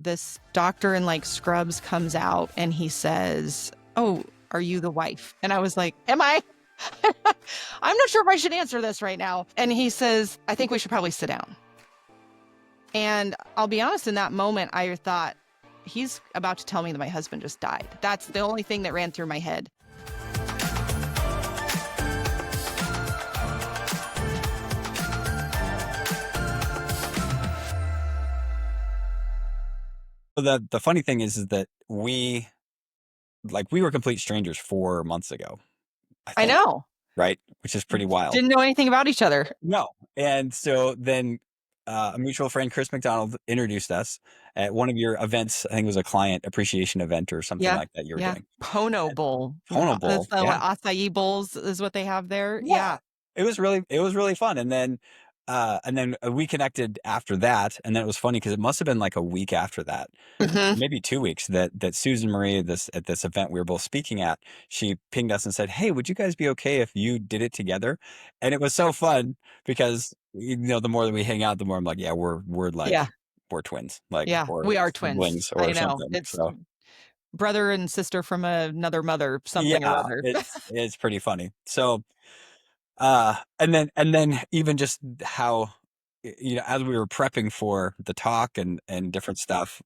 this doctor in like scrubs comes out and he says, "Oh, are you the wife?" And I was like, "Am I?" I'm not sure if I should answer this right now. And he says, "I think we should probably sit down." And I'll be honest, in that moment, I thought, he's about to tell me that my husband just died. That's the only thing that ran through my head. The funny thing is that we were complete strangers 4 months ago, I I think, know. right? Which is pretty wild. Didn't know anything about each other. No. And so then a mutual friend, Chris McDonald, introduced us at one of your events. I think it was a client appreciation event or something Yeah. like that you were Yeah. doing. Pono And bowl. Pono That's Bowl. the Yeah. acai bowls is what they have there. Yeah. Yeah. It was really fun. And then we connected after that. And then it was funny because it must have been like a week after that, Mhm. maybe 2 weeks, that Susan Marie, at this event we were both speaking at, she pinged us and said, "Hey, would you guys be okay if you did it together?" And it was so fun because, the more that we hang out, the more I'm like, yeah, we're Yeah. like, we're twins, like, Yeah. or We are twins. siblings I or know. something. It's So brother and sister from another mother, something or yeah, other. it's pretty funny. So and then even just how, as we were prepping for the talk and different stuff,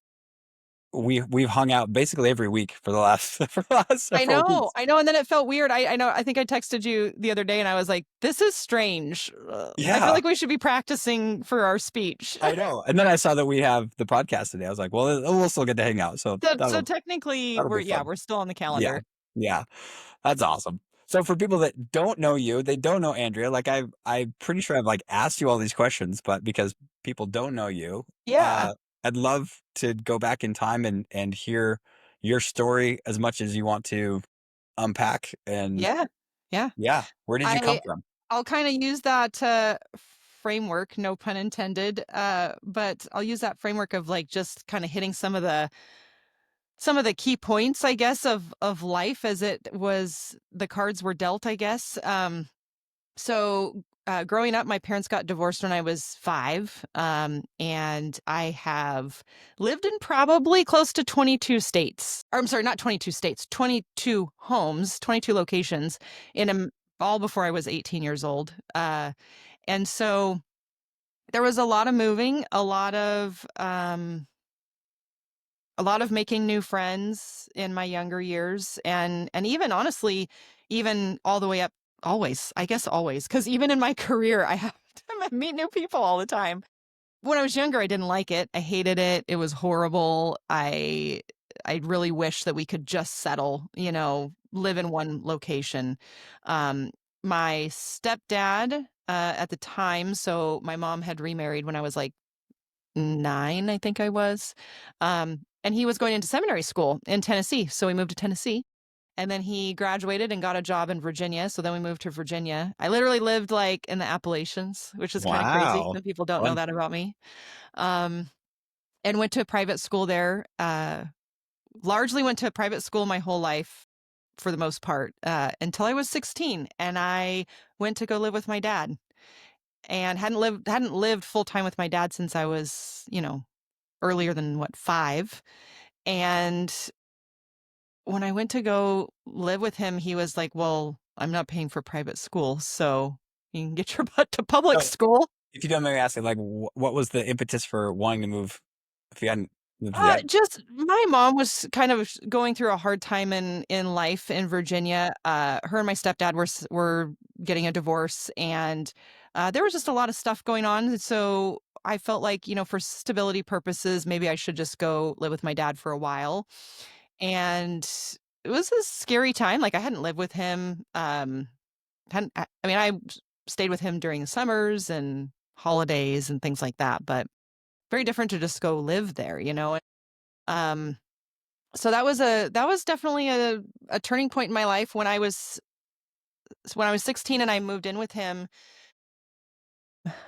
we've hung out basically every week for the last for the last I several know, weeks. I know, and then it felt weird. I know, I think I texted you the other day and I was like, "This is strange. I feel Yeah, like we should be practicing for our speech." I know. And then I saw that we have the podcast today. I was like, well, we'll still get to hang out. So So technically, that'll be fun. we're still on the Yeah. calendar. Yeah. That's awesome. So for people that don't know you, they don't know Andrea, like I'm pretty sure I've like asked you all these questions, but because people don't know you, Yeah. I'd love to go back in time and hear your story as much as you want to unpack. And Yeah. Yeah. yeah, where did you come I from? I'll kind of use that framework, no pun intended, but I'll use that framework of like just kind of hitting some of the key points, I guess, of life as it was the cards were dealt, I guess. Growing up, my parents got divorced when I was 5, and I have lived in probably close to 22 states. Or I'm sorry, not 22 states, 22 homes, 22 locations all before I was 18 years old. And so there was a lot of making new friends in my younger years, and even honestly, even all the way up, always, I guess always, because even in my career, I have to meet new people all the time. When I was younger, I didn't like it. I hated it. It was horrible. I really wish that we could just settle, live in one location. My stepdad, at the time, so my mom had remarried when I was like 9, I think I was. And he was going into seminary school in Tennessee. So we moved to Tennessee. And then he graduated and got a job in Virginia. So then we moved to Virginia. I literally lived like in the Appalachians, which is kind of crazy. Wow. Some people don't know Fun. that about me. Um, and went to a private school there. Largely went to a private school my whole life for the most part, until I was 16. And I went to go live with my dad and hadn't lived full time with my dad since I was, earlier than what, 5. And when I went to go live with him, he was like, "Well, I'm not paying for private school, so you can get your butt to public So school." if you don't mind me asking, like, what was the impetus for wanting to move if you hadn't moved yet? Just my mom was kind of going through a hard time in life in Virginia. Her and my stepdad were getting a divorce, and there was just a lot of stuff going on. And so I felt like, for stability purposes, maybe I should just go live with my dad for a while. And it was a scary time. Like I hadn't lived with him. Hadn't I mean, I stayed with him during the summers and holidays and things like that, but very different to just go live there. Um, so that was definitely a turning point in my life when I was 16 and I moved in with him.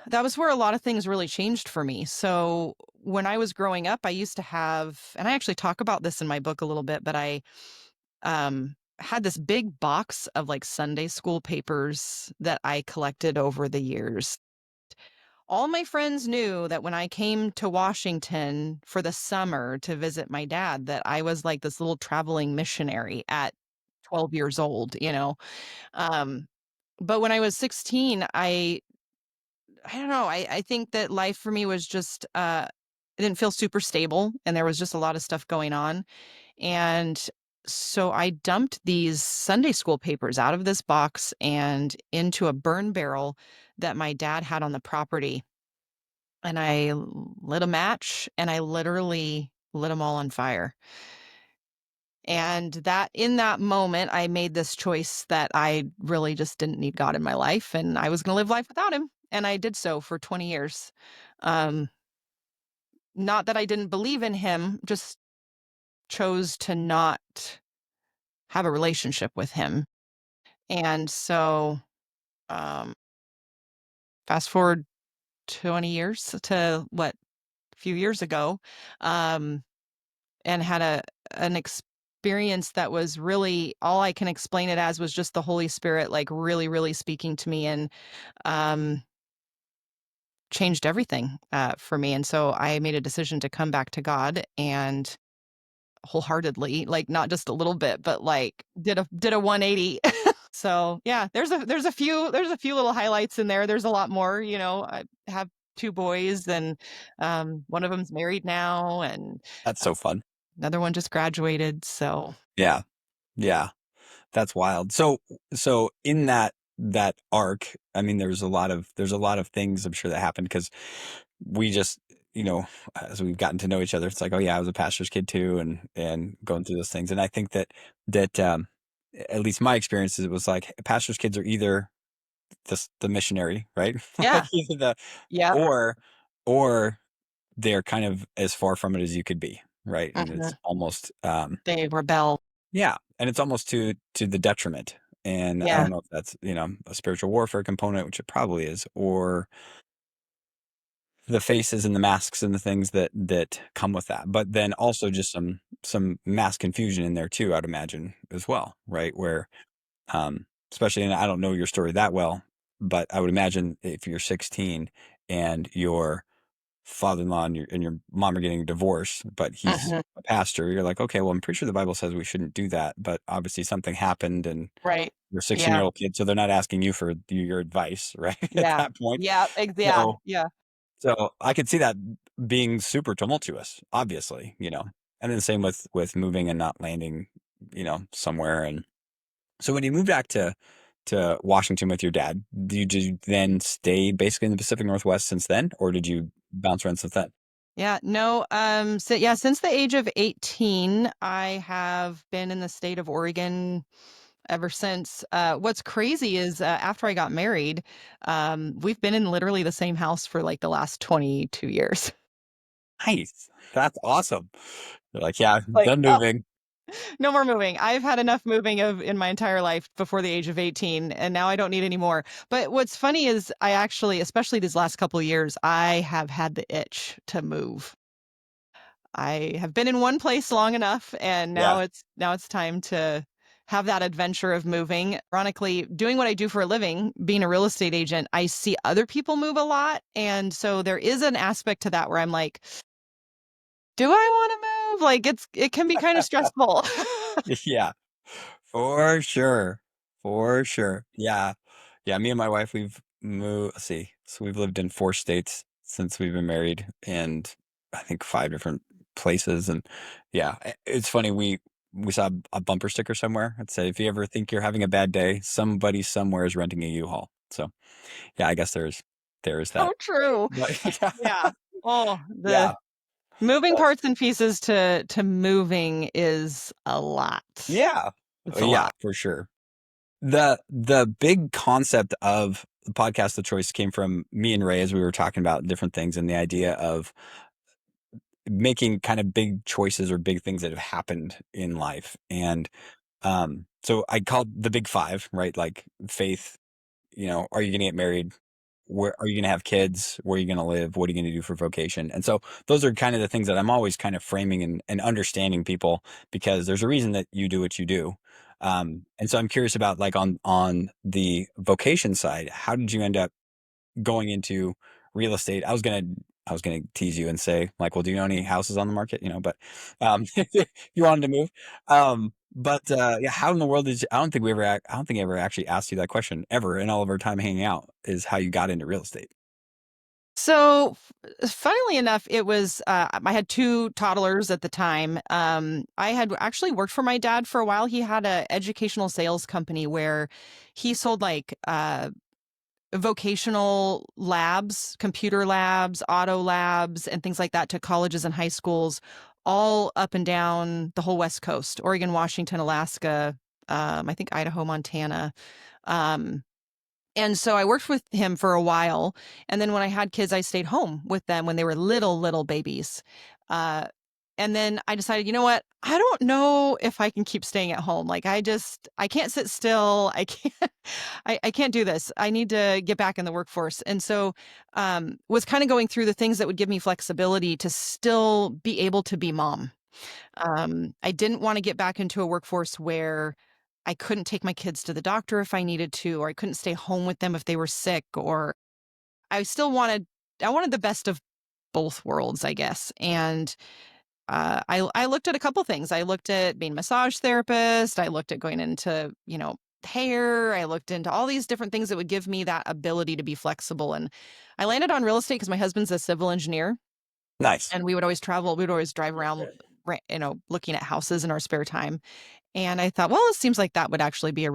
That was where a lot of things really changed for me. So when I was growing up, I used to have, and I actually talk about this in my book a little bit, but I had this big box of like Sunday school papers that I collected over the years. All my friends knew that when I came to Washington for the summer to visit my dad, that I was like this little traveling missionary at 12 years old, you know? Um, but when I was 16, I don't know, I think that life for me was just, it didn't feel super stable, and there was just a lot of stuff going on, and so I dumped these Sunday school papers out of this box and into a burn barrel that my dad had on the property, and I lit a match, and I literally lit them all on fire. And that in that moment, I made this choice that I really just didn't need God in my life, and I was gonna live life without him, and I did so for 20 years. Um, Not that I didn't believe in him, just chose to not have a relationship with him. And so, um, fast forward 20 years to what, a few years ago, um, and had an experience that was really all I can explain it as was just the Holy Spirit, like, really, really speaking to me and, um, changed everything, for me, and so I made a decision to come back to God and wholeheartedly, like, not just a little bit, but, like, did a 180. So, yeah, there's a few little highlights in there. There's a lot more, you know, I have 2 boys and, one of them's married now, and, That's uh, so fun. another one just graduated, so Yeah. Yeah. That's wild. So in that arc, I mean, there's a lot of things I'm sure that happened because we just, you know, as we've gotten to know each other, it's like, oh yeah, I was a pastor's kid too, and going through those things. And I think that at least my experiences, it was like pastors' kids are either the missionary, right? Like yeah, either the yep, or or they're kind of as far from it as you could be, right? And it's mhm, almost they rebel. yeah, and it's almost to the detriment, and I Yeah, don't know if that's, you know, a spiritual warfare component, which it probably is, or the faces and the masks and the things that come with that, but then also just some mass confusion in there too, I'd imagine as well, right? Where, especially and I don't know your story that well, but I would imagine if you're 16 and your father-in-law and your mom are getting a divorce, but he's mhm, a pastor, you're like, "Okay, well, I'm pretty sure the Bible says we shouldn't do that," but obviously something happened and right. you're a Yeah, sixteen-year-old kid, so they're not asking you for your advice, right, at yeah, that point. yeah, yeah, So yeah, so I could see that being super tumultuous, obviously, you know, and then same with moving and not landing, you know, somewhere, and so when you moved back to Washington with your dad, did you then stay basically in the Pacific Northwest since then, or did you bounce around since then? yeah, no, so yeah, since the age of 18, I have been in the state of Oregon ever since. What's crazy is, after I got married, we've been in literally the same house for, like, the last 22 years. Nice. That's awesome. They're like, "Yeah, Like, done "Oh, moving." no more moving. I've had enough moving of in my entire life before the age of 18, and now I don't need any more." But what's funny is I actually, especially these last couple of years, I have had the itch to move. I have been in one place long enough, and Yeah. now it's time to have that adventure of moving. Ironically, doing what I do for a living, being a real estate agent, I see other people move a lot, and so there is an aspect to that where I'm like, "Do I wanna move?" Like, it can be kinda stressful. Yeah. For sure. For sure. Yeah. Yeah, me and my wife, we've moved let's see, so we've lived in 4 states since we've been married and I think 5 different places, and yeah, it's funny, we saw a bumper sticker somewhere that said, "If you ever think you're having a bad day, somebody somewhere is renting a U-Haul." So, yeah, I guess there is that. So true. But Yeah. Oh, the yeah, moving that's parts and pieces to moving is a lot. yeah. It's a Yeah, lot. for sure. The big concept of the podcast The Choice came from me and Ray as we were talking about different things and the idea of making kind of big choices or big things that have happened in life. And so I called the big five, right? Like faith, you know, are you going to get married? Where are you going to have kids? Where are you going to live? What are you going to do for vocation? And so those are kind of the things that I'm always kind of framing and understanding people because there's a reason that you do what you do. And so I'm curious about like on the vocation side, how did you end up going into real estate. I was gonna tease you and say, like, "Well, do you know any houses on the market?" But, if you wanted to move. Yeah, how in the world did you I don't think I ever actually asked you that question ever in all of our time hanging out, is how you got into real estate. So, funnily enough, it was, I had 2 toddlers at the time. I had actually worked for my dad for a while. He had a educational sales company where he sold, like, vocational labs, computer labs, auto labs, and things like that to colleges and high schools all up and down the whole West Coast, Oregon, Washington, Alaska, I think Idaho, Montana. Um and so I worked with him for a while, and then when I had kids, I stayed home with them when they were little, little babies. Uh, and then I decided, you know what? I don't know if I can keep staying at home. Like I can't sit still. I can't, I can't do this. I need to get back in the workforce. And so, was kind of going through the things that would give me flexibility to still be able to be mom. I didn't want to get back into a workforce where I couldn't take my kids to the doctor if I needed to, or I couldn't stay home with them if they were sick, or I still I wanted the best of both worlds, I guess. And I looked at a couple things. I looked at being a massage therapist. I looked at going into, hair. I looked into all these different things that would give me that ability to be flexible. And I landed on real estate because my husband's a civil engineer, Nice. and we would always travel. We would always drive around, looking at houses in our spare time. And I thought, well, it seems like that would actually be a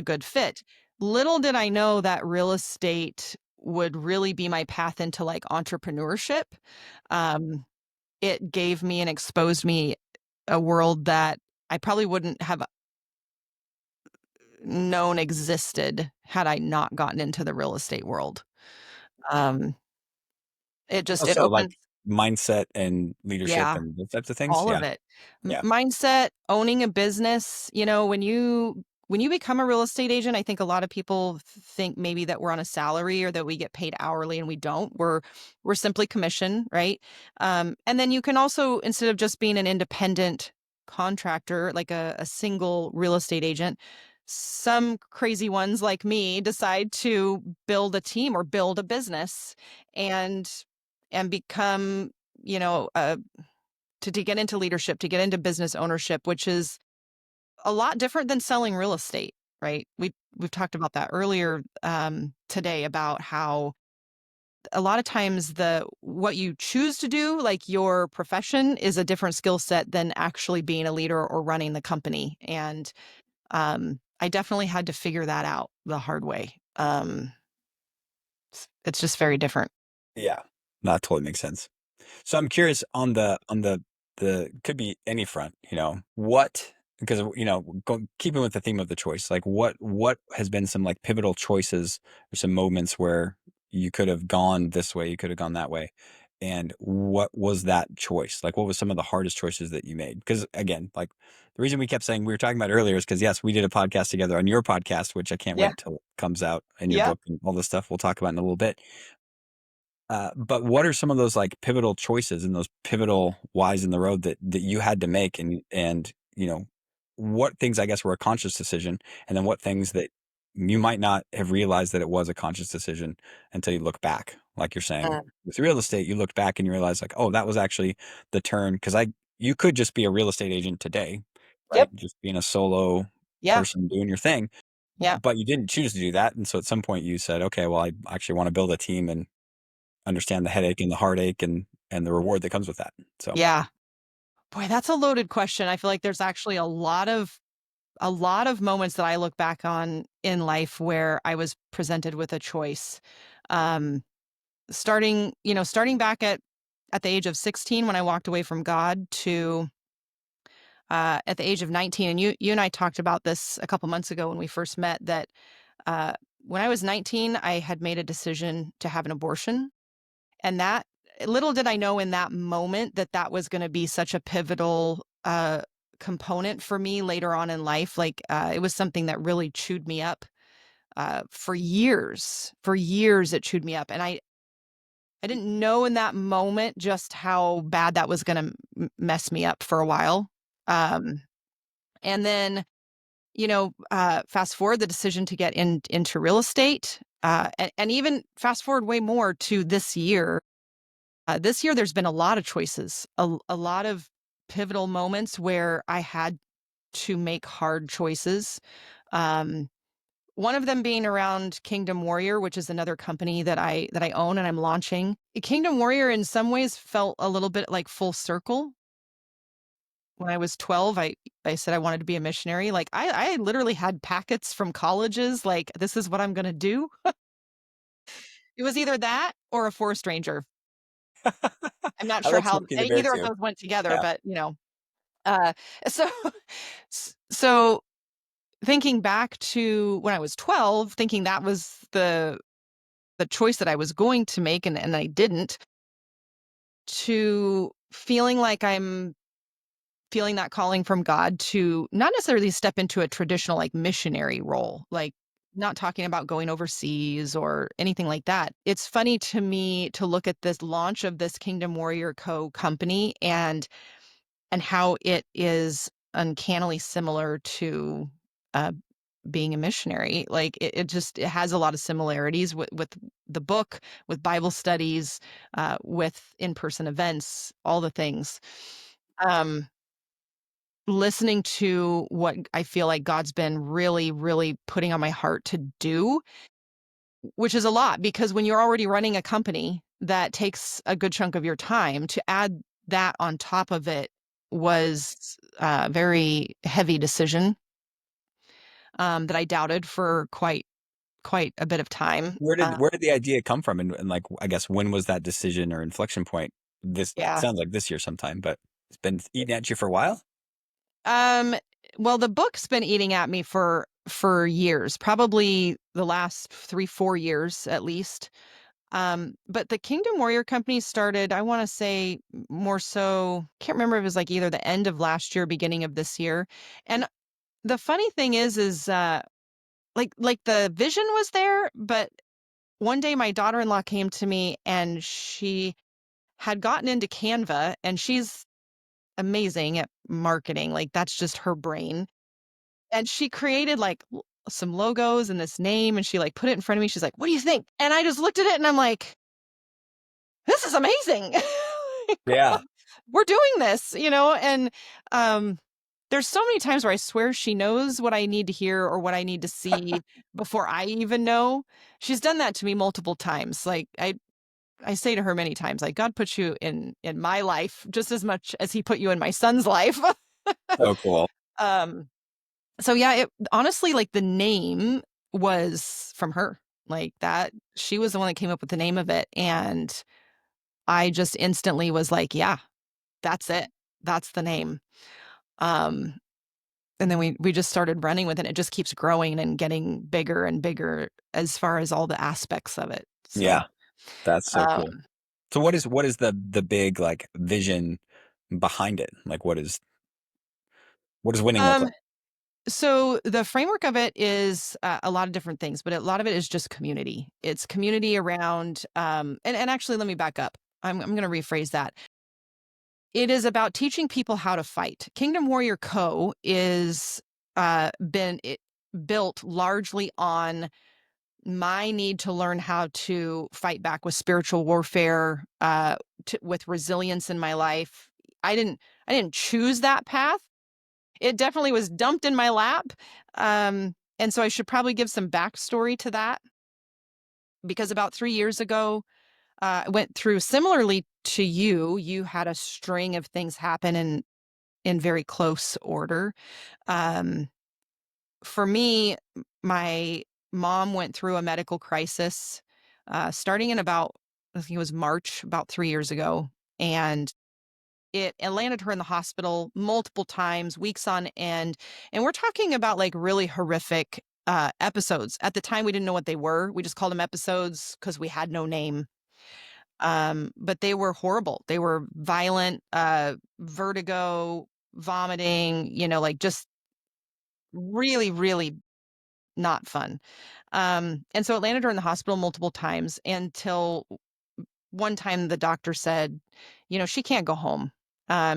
good fit. Little did I know that real estate would really be my path into like entrepreneurship. Um, it gave me and exposed me a world that I probably wouldn't have known existed had I not gotten into the real estate world. Um, it Also, like, opens, mindset and leadership yeah. and those types of things? All Yeah. of it. Yeah. Mindset, owning a business, when you become a real estate agent, I think a lot of people think maybe that we're on a salary or that we get paid hourly, and we don't. We're simply commission, right? And then you can also, instead of just being an independent contractor, like a single real estate agent, some crazy ones like me decide to build a team or build a business and become, a to get into leadership, to get into business ownership, which is a lot different than selling real estate, right? We've talked about that earlier today about how a lot of times the what you choose to do, like your profession, is a different skill set than actually being a leader or running the company. And I definitely had to figure that out the hard way. It's just very different. Yeah. No, that totally makes sense. So I'm curious on the could be any front, what because keeping with the theme of the choice, like what has been some like pivotal choices or some moments where you could have gone this way, you could have gone that way. And what was that choice? Like what was some of the hardest choices that you made? Because again, like the reason we kept saying we were talking about earlier is because yes, we did a podcast together on your podcast, which I can't Yeah. wait till it comes out in your Yeah. book and all this stuff we'll talk about in a little bit. But what are some of those like pivotal choices and those pivotal whys in the road that you had to make and what things I guess were a conscious decision and then what things that you might not have realized that it was a conscious decision until you look back. Like you're saying Mm. with real estate, you look back and you realize like, oh, that was actually the turn because I you could just be a real estate agent today, Yep. right? Just being a solo Yeah. person doing your thing, Yeah. but you didn't choose to do that. And so at some point you said, okay, well, I actually want to build a team and understand the headache and the heartache and the reward that comes with that. So, Yeah. Boy, that's a loaded question. I feel like there's actually a lot of moments that I look back on in life where I was presented with a choice. Um, starting back at the age of 16 when I walked away from God to at the age of 19. And you and I talked about this a couple months ago when we first met, that uh, when I was 19, I had made a decision to have an abortion. And that, little did I know in that moment that that was going to be such a pivotal component for me later on in life. Like it was something that really chewed me up for years. For years, it chewed me up, and I didn't know in that moment just how bad that was going to mess me up for a while. Um, and then fast forward the decision to get into real estate, and even fast forward way more to this year. This year, there's been a lot of choices, a lot of pivotal moments where I had to make hard choices. Um, One of them being around Kingdom Warrior, which is another company that I own and I'm launching. Kingdom Warrior in some ways felt a little bit like full circle. When I was 12, I said I wanted to be a missionary. Like I literally had packets from colleges like this is what I'm going to do. It was either that or a forest ranger. I'm not I sure like how Smokey the Bear either of too. those went together, Yeah. but uh so so thinking back to when I was 12, thinking that was the choice that I was going to make and I didn't, to feeling like I'm feeling that calling from God to not necessarily step into a traditional like missionary role, like not talking about going overseas or anything like that. It's funny to me to look at this launch of this Kingdom Warrior Co company and how it is uncannily similar to uh, being a missionary. Like it has a lot of similarities with the book, with Bible studies, with in person events, all the things. Um, Listening to what I feel like God's been really, really putting on my heart to do, which is a lot because when you're already running a company that takes a good chunk of your time, to add that on top of it was a very heavy decision that I doubted for quite a bit of time. Where did the idea come from? And like, I guess when was that decision or inflection point? This Yeah. sounds like this year sometime, but it's been eating at you for a while. Um, well, the book's been eating at me for years, probably the last 3, 4 years at least. But the Kingdom Warrior Company started, I want to say more so, can't remember if it was like either the end of last year, beginning of this year. And the funny thing is like the vision was there, but one day my daughter-in-law came to me and she had gotten into Canva and she's amazing at marketing. Like that's just her brain. And she created like some logos and this name and she like put it in front of me. She's like, "What do you think?" And I just looked at it and I'm like, "This is amazing." Yeah. We're doing this, and um there's so many times where I swear she knows what I need to hear or what I need to see before I even know. She's done that to me multiple times. Like I say to her many times, like God put you in my life just as much as he put you in my son's life. So cool. um so yeah, it honestly like the name was from her. Like that she was the one that came up with the name of it and I just instantly was like, yeah, that's it. That's the name. Um and then we just started running with it. It just keeps growing and getting bigger and bigger as far as all the aspects of it. So, Yeah, that's so um cool. So what is the big like vision behind it? Like what does winning look um like? so the framework of it is a lot of different things, but a lot of it is just community. It's community around and actually let me back up. I'm going to rephrase that. It is about teaching people how to fight. Kingdom Warrior Co is been built largely on my need to learn how to fight back with spiritual warfare, with resilience in my life. I didn't I didn't choose that path. It definitely was dumped in my lap. And so I should probably give some backstory to that because about 3 years ago, I went through similarly to you. You had a string of things happen in very close order. Um, for me, my mom went through a medical crisis starting in about, I think it was March, about 3 years ago. And it landed her in the hospital multiple times, weeks on end. And we're talking about like really horrific episodes. At the time, we didn't know what they were. We just called them episodes because we had no name. But they were horrible. They were violent, vertigo, vomiting, like just really, really not fun. And so it landed her in the hospital multiple times until one time the doctor said, she can't go home.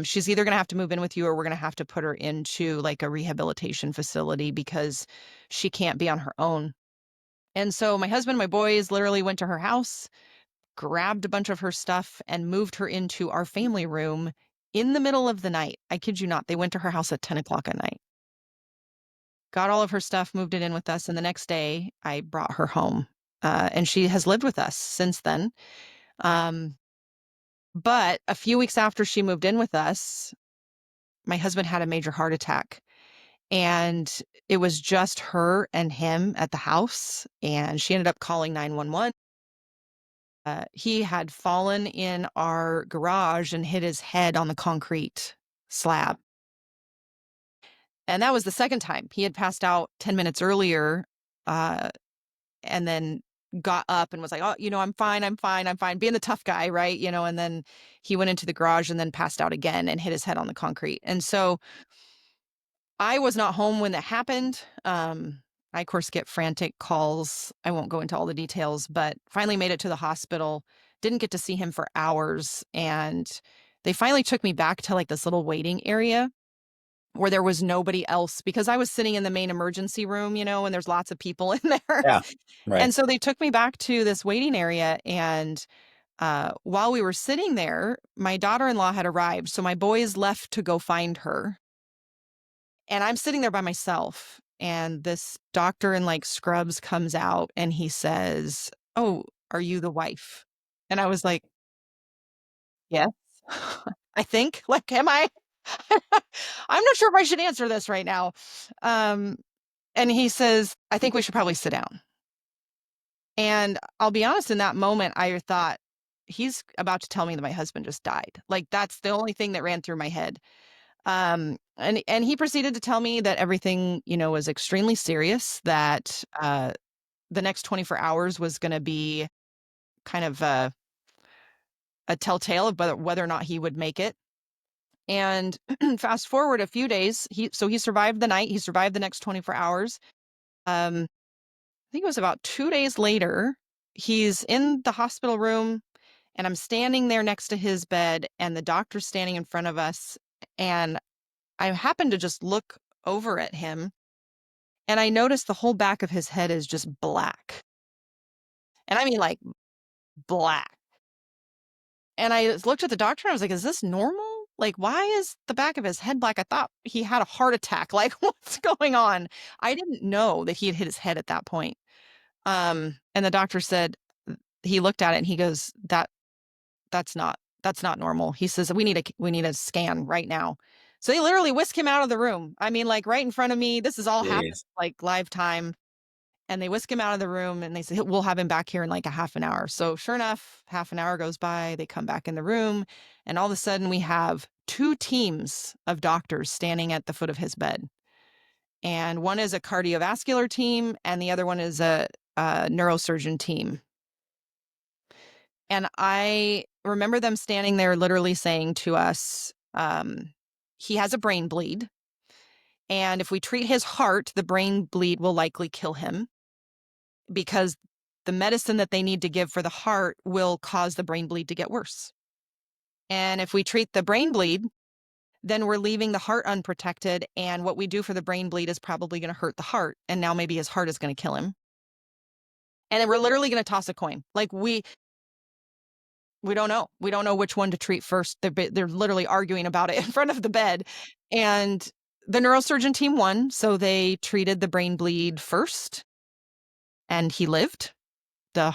She's either gonna have to move in with you or we're gonna have to put her into, like, a rehabilitation facility because she can't be on her own." And so my husband and my boys literally went to her house, grabbed a bunch of her stuff, and moved her into our family room in the middle of the night. I kid you not, they went to her house at 10 o'clock at night, got all of her stuff, moved it in with us, and the next day, I brought her home, and she has lived with us since then. Um, but a few weeks after she moved in with us, my husband had a major heart attack, and it was just her and him at the house, and she ended up calling 911. He had fallen in our garage and hit his head on the concrete slab. And that was the second time. He had passed out 10 minutes earlier, uh, and then got up and was like, "Oh, I'm fine, I'm fine, I'm fine," being the tough guy, right? And then he went into the garage and then passed out again and hit his head on the concrete. And so I was not home when that happened. I, of course, get frantic calls. I won't go into all the details, but finally made it to the hospital. Didn't get to see him for hours. And they finally took me back to like this little waiting area where there was nobody else because I was sitting in the main emergency room, and there's lots of people in there. Yeah. Right. And so they took me back to this waiting area. And while we were sitting there, my daughter in law had arrived. So my boys left to go find her. And I'm sitting there by myself, and this doctor in, like, scrubs comes out, and he says, "Oh, are you the wife?" And I was like, "Yes, I think." Like, am I? I'm not sure if I should answer this right now. Um, and he says, "I think we should probably sit down." And I'll be honest, in that moment, I thought, "He's about to tell me that my husband just died." Like, that's the only thing that ran through my head. And he proceeded to tell me that everything, was extremely serious, that the next 24 hours was going to be kind of a telltale of whether or not he would make it. And fast forward a few days, he survived the night. He survived the next 24 hours. I think it was about 2 days later. He's in the hospital room, and I'm standing there next to his bed, and the doctor's standing in front of us. And I happened to just look over at him, and I noticed the whole back of his head is just black. And I mean, like, black. And I looked at the doctor and I was like, "Is this normal? Like, why is the back of his head black? I thought he had a heart attack. Like, what's going on?" I didn't know that he had hit his head at that point. And the doctor said, he looked at it and he goes, that's not normal. He says, we need a scan right now." So they literally whisk him out of the room. I mean, like, right in front of me. This is all happened Jeez. like live time. And they whisk him out of the room and they say, "We'll have him back here in like a half an hour." So sure enough, half an hour goes by, they come back in the room, and all of a sudden we have two teams of doctors standing at the foot of his bed. And one is a cardiovascular team and the other one is a neurosurgeon team. And I remember them standing there literally saying to us, he has a brain bleed. And if we treat his heart, the brain bleed will likely kill him, because the medicine that they need to give for the heart will cause the brain bleed to get worse. And if we treat the brain bleed, then we're leaving the heart unprotected. And what we do for the brain bleed is probably going to hurt the heart. And now maybe his heart is going to kill him. And then we're literally going to toss a coin. Like, we don't know. We don't know which one to treat first. They're literally arguing about it in front of the bed. And the neurosurgeon team won. So they treated the brain bleed first, and he lived.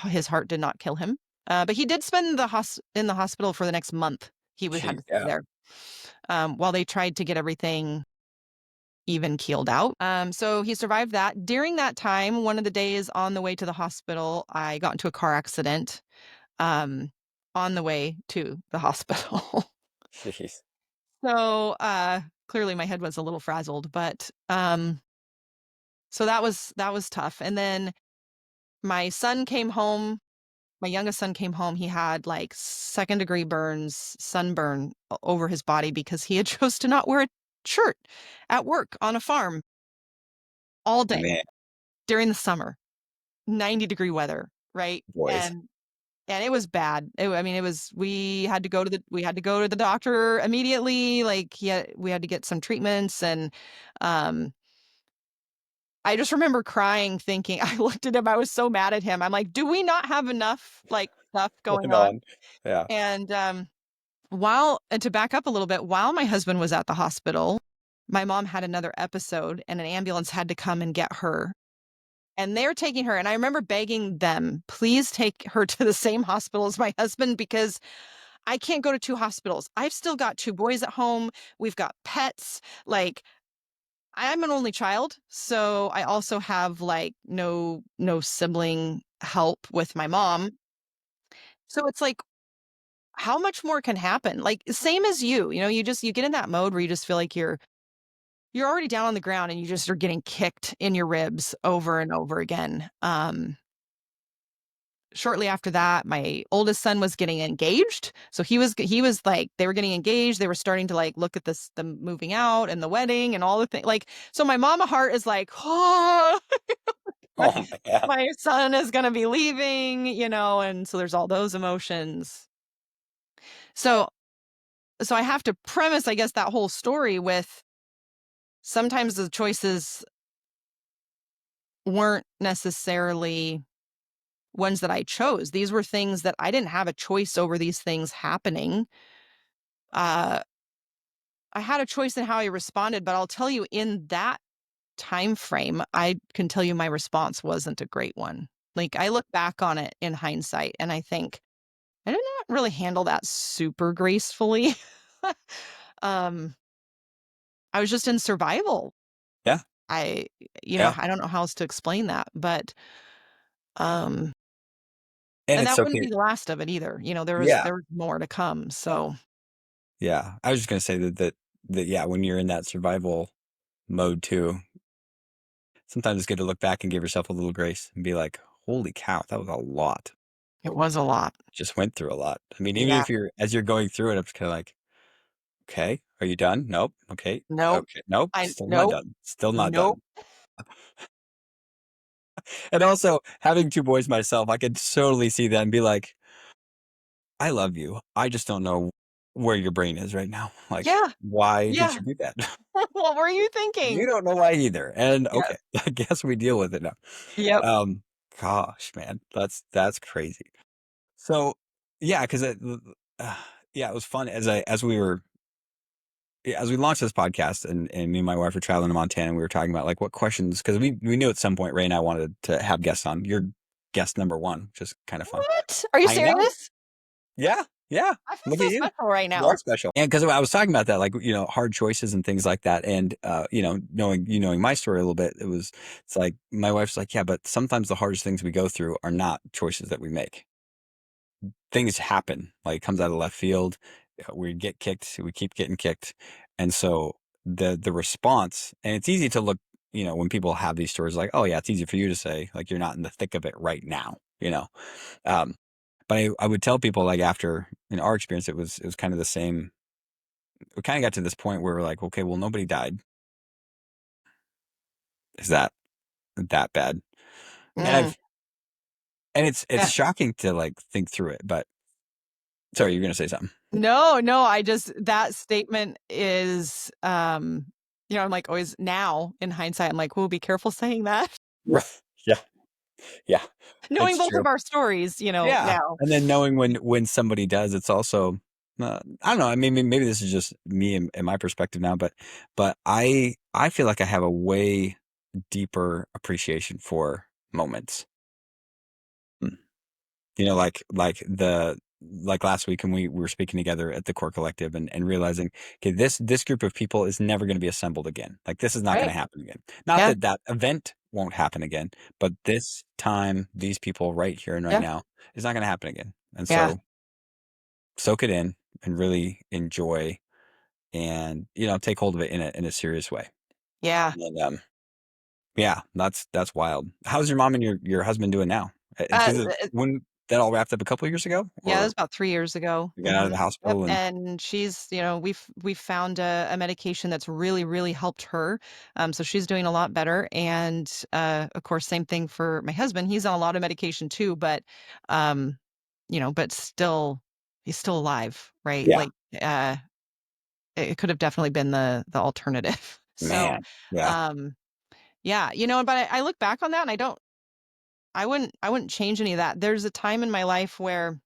His heart did not kill him, but he did spend in the hospital for the next month. He would had Jeez. to stay Yeah. there, while they tried to get everything even keeled out. So he survived that. During that time, one of the days on the way to the hospital, I got into a car accident, um, on the way to the hospital. Jeez. So, clearly my head was a little frazzled, but, so that was tough. And then my son came home. My youngest son came home. He had like second-degree burns, sunburn over his body because he had chose to not wear a shirt at work on a farm all I day mean, during the summer, 90-degree weather, right? boys. And and it was bad. I mean, it was we had to go to the doctor immediately. Like we had to get some treatments, and um, I just remember crying, thinking I looked at him. I was so mad at him. I'm like, do we not have enough like stuff going Going on? on. Yeah. And while and to back up a little bit, while my husband was at the hospital, my mom had another episode, and an ambulance had to come and get her. And they're taking her, and I remember begging them, "Please take her to the same hospital as my husband because I can't go to 2 hospitals. I've still got 2 boys at home. We've got pets." Like, I'm an only child, so I also have, like, no sibling help with my mom. So it's like, how much more can happen? Like, same as you know, you get in that mode where you just feel like you're already down on the ground and you just are getting kicked in your ribs over and over again. Shortly after that, my oldest son was getting engaged. So he was like they were getting engaged. They were starting to like look at this the moving out and the wedding and all the things. Like so my mama heart is like, "Oh, my, Oh, man. my son is going to be leaving, you know." And so there's all those emotions. So so I have to premise I guess that whole story with sometimes the choices weren't necessarily ones that I chose. These were things that I didn't have a choice over these things happening. Uh, I had a choice in how I responded, but I'll tell you in that time frame, I can tell you my response wasn't a great one. Like I look back on it in hindsight and I think I did not really handle that super gracefully. um, I was just in survival. Yeah. I, Yeah. I don't know how else to explain that, but um, And and it's that wouldn't okay. be the last of it either. Yeah. There was more to come. So Yeah. I was just gonna say that, yeah, when you're in that survival mode too, sometimes it's good to look back and give yourself a little grace and be like, "Holy cow, that was a lot." it was a lot. Just went through a lot. I mean, even Yeah. if you're as you're going through it, I'm just kinda like, "Okay, are you done? Nope. Okay. Nope. Okay. Nope. I Still not nope. done. Still not Nope. done." And also, having 2 boys myself, I could totally see that and be like, "I love you. I just don't know where your brain is right now. Like, Yeah. why did Yeah. you do that?" What were you You thinking? don't know why either, and Yes. okay, I guess we deal with it now. Yep. Um, Gosh, man, that's crazy. So, yeah, 'cause uh, yeah, it was fun as we were yeah, as we launched this podcast and me and my wife were traveling to Montana, and we were talking about, like, what questions because we knew at some point Ray and I wanted to have guests on. You're guest number 1, which is kinda fun. What? Are you I know. serious? Yeah, yeah, I feel look at so you. special right You are now. special. And because I was talking about that, like, hard choices and things like that, and, knowing my story a little bit, it's like, my wife's like, "Yeah, but sometimes the hardest things we go through are not choices that we make. Things happen, like, it comes out of left field, we get kicked, we keep getting kicked, and so the response and it's easy to look, when people have these stories like, "Oh, yeah, it's easy for you to say, like, you're not in the thick of it right now," you know? Um, but I would tell people, like, after in our experience, it was kind of the same. We kinda got to this point where we're like, "Okay, well, nobody died. Is that bad?" And Mm. I've and it's Yeah. shocking to, like, think through it, but sorry, you're gonna say something. No, no, I just that statement is, I'm like always now in hindsight, I'm like, "Well, be careful saying that." Right. Yeah, yeah, Knowing it's both true. of our stories, Yeah, now. and then knowing when somebody does, it's also, I don't know, I mean, maybe this is just me and my perspective now, but I feel like I have a way deeper appreciation for moments. Mm. Like last week when we were speaking together at the core collective and realizing, okay, this group of people is never going to be assembled again. Like this is not going Right. to happen again. Not Yeah. that that event won't happen again, but this time, these people right here and right Yeah. now is not going to happen again. And Yeah. so soak it in and really enjoy and take hold of it in a serious way. Yeah. And yeah, that's wild. How's your mom and your husband doing now? Uh, Because when that all wrapped up a couple of years ago, Yeah, that was or about 3 years ago. you got out of the Mhm. Yep, hospital and and she's we've found a medication that's really, really helped her, so she's doing a lot better, and, of course, same thing for my husband, he's on a lot of medication too, but, um but still, he's still alive, right? Yeah, Like, it could have definitely been the alternative. So, man. Yeah. um, yeah, but I look back on that and I wouldn't change any of that. There's a time in my life where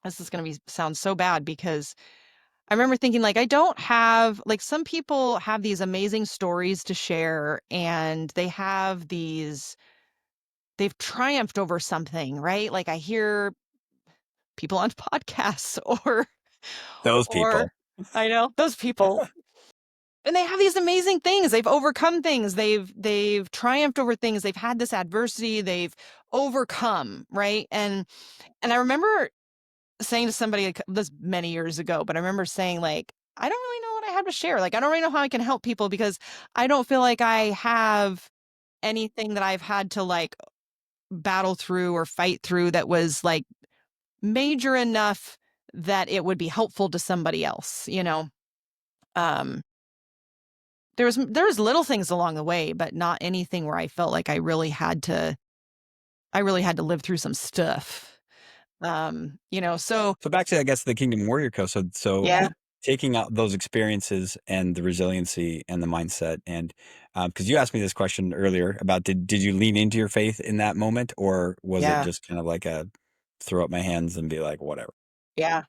this is going to sound so bad because I remember thinking like I don't have like some people have these amazing stories to share and they've triumphed over something, right? Like I hear people on podcasts Those or people. I know those people. And they have these amazing things. They've overcome things. They've triumphed over things. They've had this adversity. They've overcome, right? And I remember saying to somebody this many years ago, but I remember saying like, I don't really know what I have to share. Like, I don't really know how I can help people because I don't feel like I have anything that I've had to like battle through or fight through that was like major enough that it would be helpful to somebody else. Um, there was little things along the way, but not anything where I felt like I really had to live through some stuff. So So back to, I guess, the Kingdom Warrior Code. So yeah, taking out those experiences and the resiliency and the mindset, and because you asked me this question earlier about did you lean into your faith in that moment, or was it yeah, just kind of like a throw up my hands and be like whatever? yeah.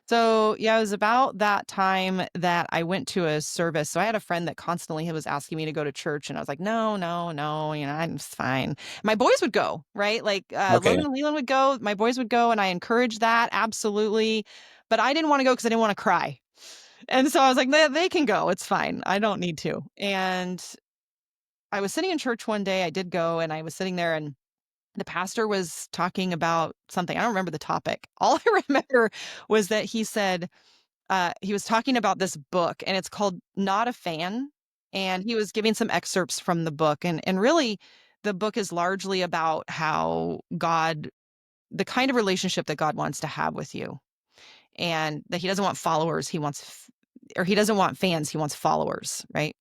So, yeah, it was about that time that I went to a service. So I had a friend that constantly was asking me to go to church, and I was like, no, no, no, I'm fine. My boys would go, right? Like Okay, Logan and Leland would go, my boys would go, and I encouraged that absolutely. But I didn't want to go because I didn't want to cry. And so I was like, they can go. It's fine. I don't need to. And I was sitting in church one day. I did go, and I was sitting there, and the pastor was talking about something. I don't remember the topic. All I remember was that he was talking about this book and it's called Not a Fan. And he was giving some excerpts from the book. And really, the book is largely about how the kind of relationship that God wants to have with you. And that he doesn't want followers. Or he doesn't want fans. He wants followers, right?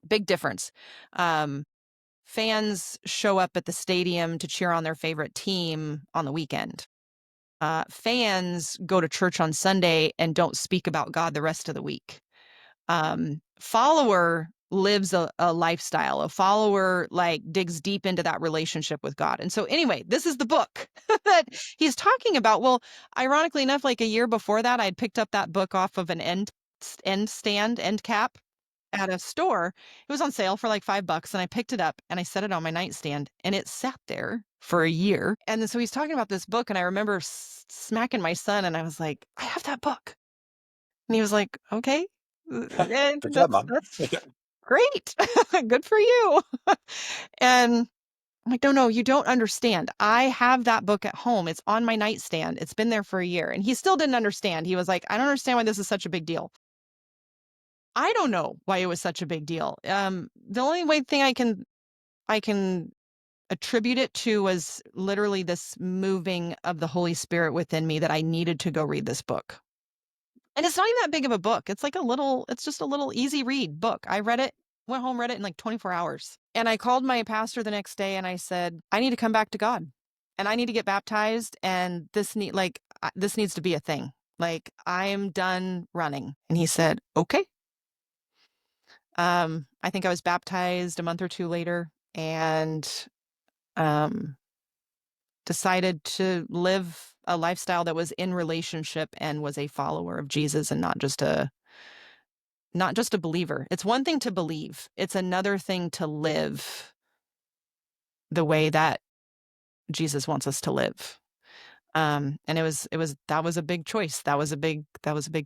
Big difference. Um, Fans show up at the stadium to cheer on their favorite team on the weekend. Fans go to church on Sunday and don't speak about God the rest of the week. Follower lives a lifestyle. A follower like digs deep into that relationship with God. And so anyway, this is the book that he's talking about. Well, ironically enough, like a year before that, I'd picked up that book off of an end cap at a store. It was on sale for like $5 and I picked it up and I set it on my nightstand and it sat there for a year. And then so he's talking about this book and I remember smacking my son and I was like, I have that book. And he was like, okay, and good job, that's mom. that's great. Good for you. And I'm like, no, no, you don't understand. I have that book at home. It's on my nightstand. It's been there for a year. And he still didn't understand. He was like, I don't understand why this is such a big deal. I don't know why it was such a big deal. The only thing I can attribute it to was literally this moving of the Holy Spirit within me that I needed to go read this book. And it's not even that big of a book. It's just a little easy read book. I read it, went home, read it in like 24 hours. And I called my pastor the next day and I said, I need to come back to God and I need to get baptized. And this needs to be a thing. Like I am done running. And he said, okay. I think I was baptized a month or two later and um, decided to live a lifestyle that was in relationship and was a follower of Jesus and not just a believer. It's one thing to believe. It's another thing to live the way that Jesus wants us to live. And that was a big choice. That was a big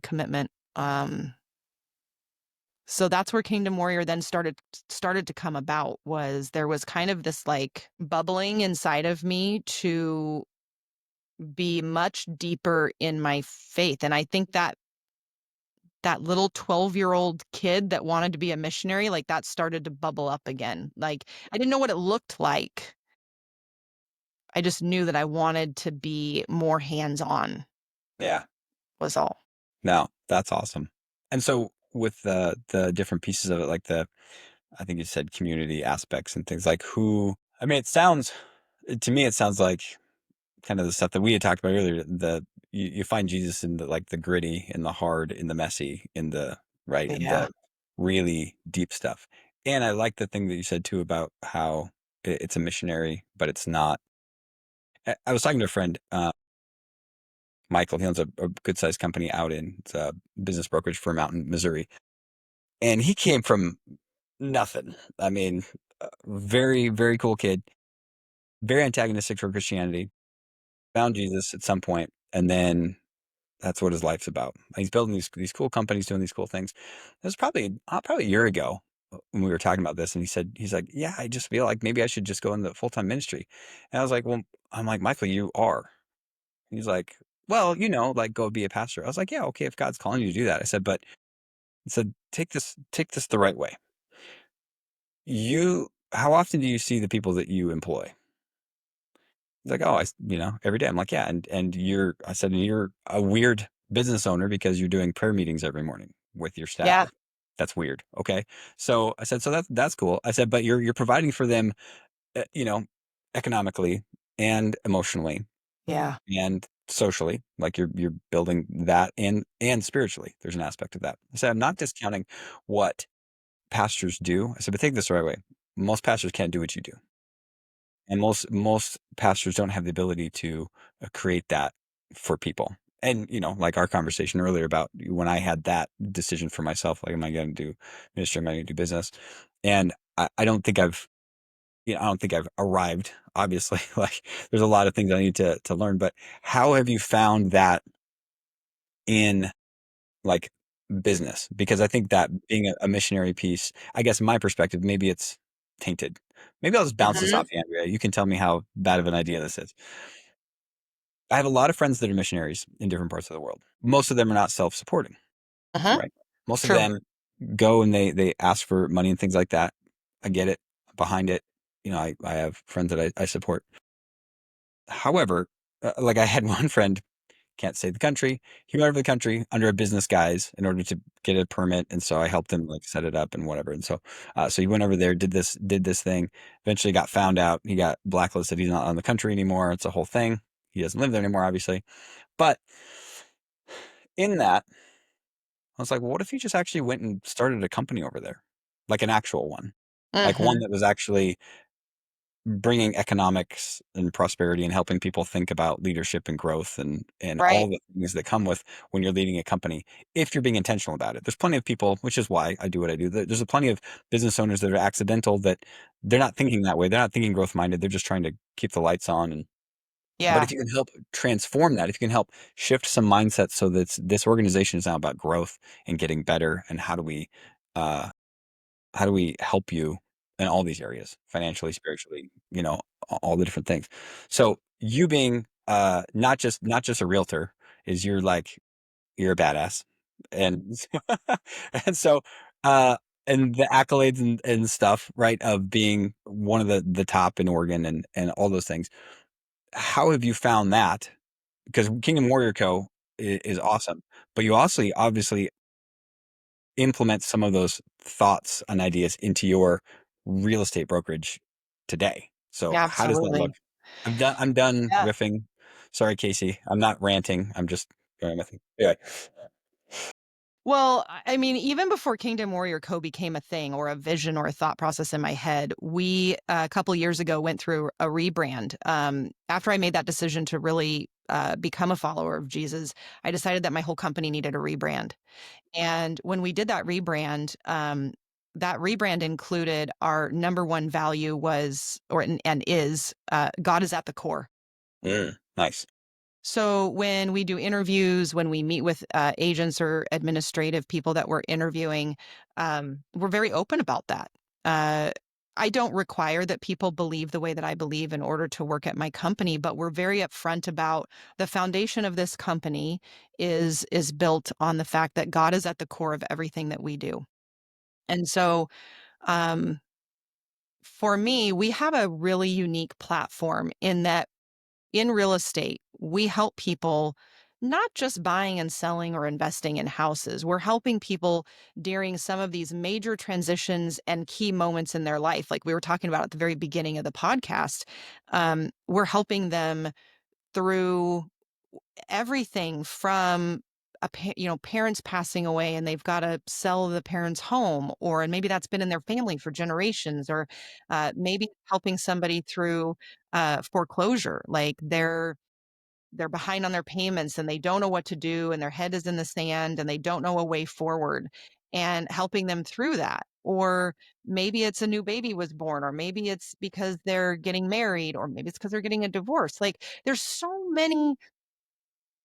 commitment. So that's where Kingdom Warrior then started to come about. Was there was kind of this like bubbling inside of me to be much deeper in my faith. And I think that little 12-year-old kid that wanted to be a missionary, like that started to bubble up again. Like I didn't know what it looked like. I just knew that I wanted to be more hands-on Yeah. was all. No, that's awesome. And so with the different pieces of it, like I think you said community aspects and things like I mean, to me, it sounds like kind of the stuff that we had talked about earlier, you find Jesus in the, like, the gritty, in the hard, in the messy, in the right, in Yeah. the really deep stuff. And I like the thing that you said too about how it's a missionary, but it's not. I was talking to a friend, Michael. He owns a good sized company out in, it's a business brokerage firm out in Missouri, and he came from nothing. I mean, very very cool kid, very antagonistic for Christianity. Found Jesus at some point, and then that's what his life's about. He's building these cool companies, doing these cool things. It was probably a year ago when we were talking about this, and he's like, "Yeah, I just feel like maybe I should just go in the full time ministry." And I was like, "Well," I'm like, "Michael, you are." He's like, "Well, like go be a pastor." I was like, "Yeah, okay, if God's calling you to do that." I said, "But," I said, take this the right way. How often do you see the people that you employ?" He's like, "Oh, every day." I'm like, "Yeah, and I said, "You're a weird business owner because you're doing prayer meetings every morning with your Yeah. staff. That's weird." Okay. So I said, "So that's cool." I said, "But you're providing for them, uh, you know, economically and emotionally Yeah. and socially. Like you're building that and spiritually. There's an aspect of that." I said, "I'm not discounting what pastors do." I said, "But take this the right way. Most pastors can't do what you do. And most pastors don't have the ability to, create that for people." And, like our conversation earlier about when I had that decision for myself, like, am I gonna do ministry? Am I gonna do business? And I don't think I don't think I've arrived, obviously. Like, there's a lot of things I need to learn, but how have you found that in, like, business? Because I think that being a missionary piece, I guess my perspective, maybe it's tainted. Maybe I'll just bounce this Mhm. off you, Andrea. You can tell me how bad of an idea this is. I have a lot of friends that are missionaries in different parts of the world. Most of them are not self-supporting, Uh-huh. right? Most of True. them go and they ask for money and things like that. I get it. Behind it, I have friends that I support. However, like I had one friend, can't say the country. He went over the country under a business guise in order to get a permit, and so I helped him like set it up and whatever. And so he went over there, did this thing. Eventually, got found out. He got blacklisted. He's not on the country anymore. It's a whole thing. He doesn't live there anymore, obviously. But in that, I was like, well, what if he just actually went and started a company over there, like an actual one, like one Mhm. that was actually bringing economics and prosperity and helping people think about leadership and growth and Right. all the things that come with when you're leading a company, if you're being intentional about it. There's plenty of people, which is why I do what I do. There's a plenty of business owners that are accidental, that they're not thinking that way. They're not thinking growth minded. They're just trying to keep the lights on. And but Yeah. if you can help transform that, if you can help shift some mindsets so that this organization is now about growth and getting better, and uh, how do we help you in all these areas, financially, spiritually, all the different things. So you being not just a realtor, is you're a badass. And and so uh and the accolades and stuff, right, of being one of the top in Oregon and all those things. How have you found that? Because Kingdom Warrior Co. is awesome, but you also obviously implement some of those thoughts and ideas into your real estate brokerage today. So Yeah, how does that look? absolutely. I'm done Yeah. riffing. Sorry, Casey. I'm not ranting. I'm just going with it. Yeah. Well, I mean, even before Kingdom Warrior Co. became a thing or a vision or a thought process in my head, we a couple years ago went through a rebrand. After I made that decision to really become a follower of Jesus, I decided that my whole company needed a rebrand. And when we did that rebrand included our number one value was, and is, God is at the core. Nice. So when we do interviews, when we meet with agents or administrative people that we're interviewing, we're very open about that. Uh, I don't require that people believe the way that I believe in order to work at my company, but we're very upfront about the foundation of this company is built on the fact that God is at the core of everything that we do. And so, um, for me, we have a really unique platform in that in real estate, we help people not just buying and selling or investing in houses. We're helping people during some of these major transitions and key moments in their life. Like we were talking about at the very beginning of the podcast, we're helping them through everything from parents passing away and they've got to sell the parents' home, or and maybe that's been in their family for generations, or maybe helping somebody through foreclosure, like they're behind on their payments and they don't know what to do and their head is in the sand and they don't know a way forward, and helping them through that. Or maybe it's a new baby was born, or maybe it's because they're getting married, or maybe it's because they're getting a divorce. Like there's so many